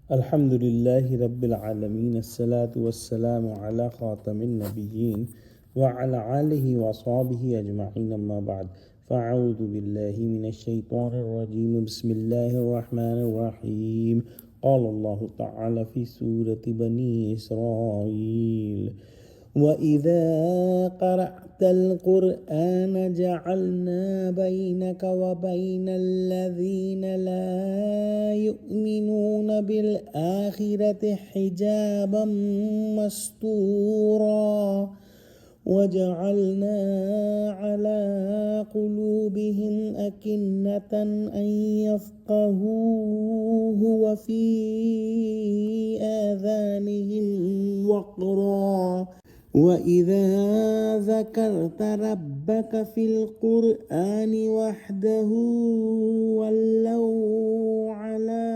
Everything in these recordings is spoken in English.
Alhamdulillahi Rabbil Alameen. As-salatu was-salamu ala khatamin nabiyyin wa ala alihi wa sahbihi ajma'in, amma ba'd. Fa'udhu billahi minash shaitanir rajim. Bismillahir rahmanir rahim. Qala Allahu ta'ala fi surati Bani Israel. وَإِذَا قَرَأْتَ الْقُرْآنَ جَعَلْنَا بَيْنَكَ وَبَيْنَ الَّذِينَ لَا يُؤْمِنُونَ بِالْآخِرَةِ حِجَابًا مَسْتُورًا وَجَعَلْنَا عَلَى قُلُوبِهِمْ أَكِنَّةً أَن يَفْقَهُوهُ وَفِي آذَانِهِمْ وَقْرًا وَإِذَا ذَكَرْتَ رَبَّكَ فِي الْقُرْآنِ وَحْدَهُ وَلَّوْا عَلَى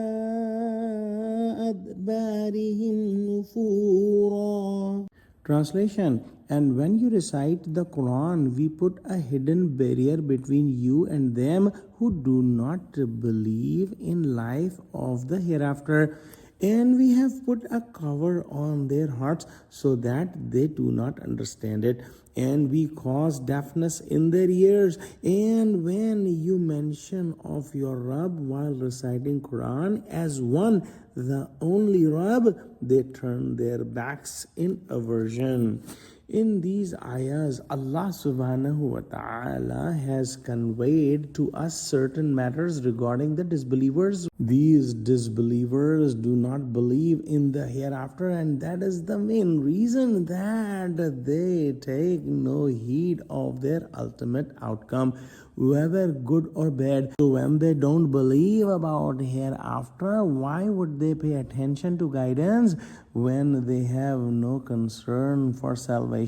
أَدْبَارِهِمْ نُفُورًا. Translation: And when you recite the Quran, we put a hidden barrier between you and them who do not believe in life of the hereafter. And we have put a cover on their hearts so that they do not understand it. And we cause deafness in their ears. And when you mention of your Rabb while reciting Quran as one, the only Rabb, they turn their backs in aversion. In these ayahs, Allah subhanahu wa ta'ala has conveyed to us certain matters regarding the disbelievers. These disbelievers do not believe in the hereafter, and that is the main reason that they take no heed of their ultimate outcome, whether good or bad. So when they don't believe about hereafter, why would they pay attention to guidance when they have no concern for salvation?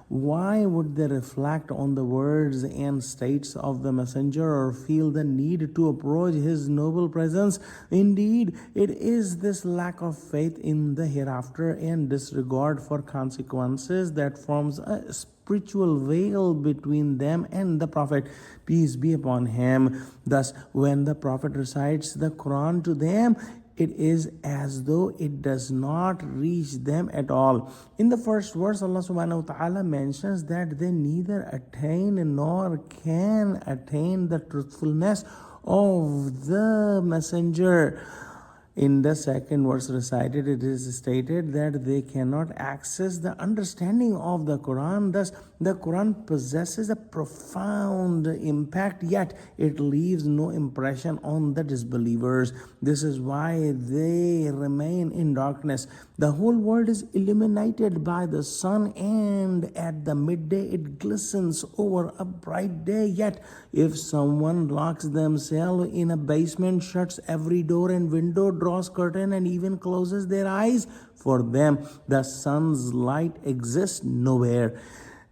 Why would they reflect on the words and states of the messenger or feel the need to approach his noble presence? Indeed, it is this lack of faith in the hereafter and disregard for consequences that forms a spiritual veil between them and the Prophet, peace be upon him. Thus, when the Prophet recites the Quran to them, it is as though it does not reach them at all. In the first verse, Allah subhanahu wa ta'ala mentions that they neither attain nor can attain the truthfulness of the messenger. In the second verse recited, it is stated that they cannot access the understanding of the Quran. Thus, the Quran possesses a profound impact, yet it leaves no impression on the disbelievers. This is why they remain in darkness. The whole world is illuminated by the sun, and at the midday it glistens over a bright day. Yet, if someone locks themselves in a basement, shuts every door and window, draws curtain, and even closes their eyes, for them the sun's light exists nowhere.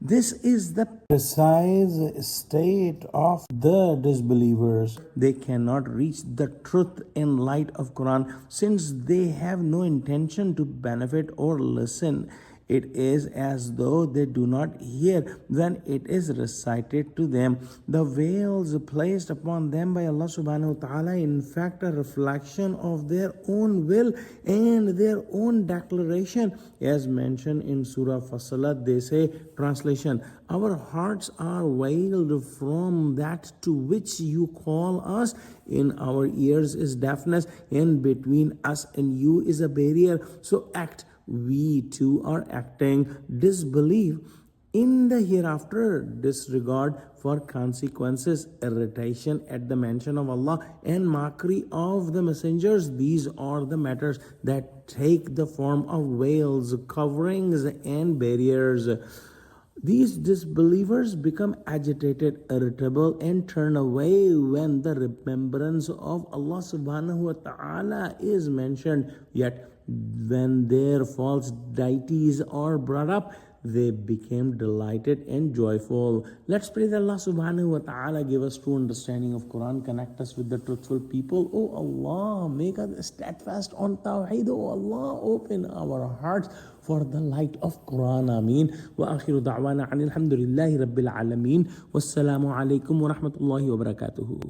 This is the precise state of the disbelievers. They cannot reach the truth and light of Quran since they have no intention to benefit or listen. It is as though they do not hear when it is recited to them. The veils placed upon them by Allah subhanahu wa ta'ala, in fact, a reflection of their own will and their own declaration. As mentioned in Surah Fasalat, they say, translation: Our hearts are veiled from that to which you call us. In our ears is deafness, and between us and you is a barrier. So act. We too are acting. Disbelief in the hereafter, disregard for consequences, irritation at the mention of Allah, and mockery of the messengers. These are the matters that take the form of veils, coverings, and barriers. These disbelievers become agitated, irritable, and turn away when the remembrance of Allah subhanahu wa ta'ala is mentioned. Yet, when their false deities are brought up, they became delighted and joyful. Let's pray that Allah subhanahu wa ta'ala give us true understanding of Quran, connect us with the truthful people. Oh Allah, make us steadfast on Tawheed. Oh Allah, open our hearts for the light of Quran. Ameen. Wa akhiru da'wana anil hamdulillahi rabbil alameen. Wassalamu alaikum wa rahmatullahi wa barakatuhu.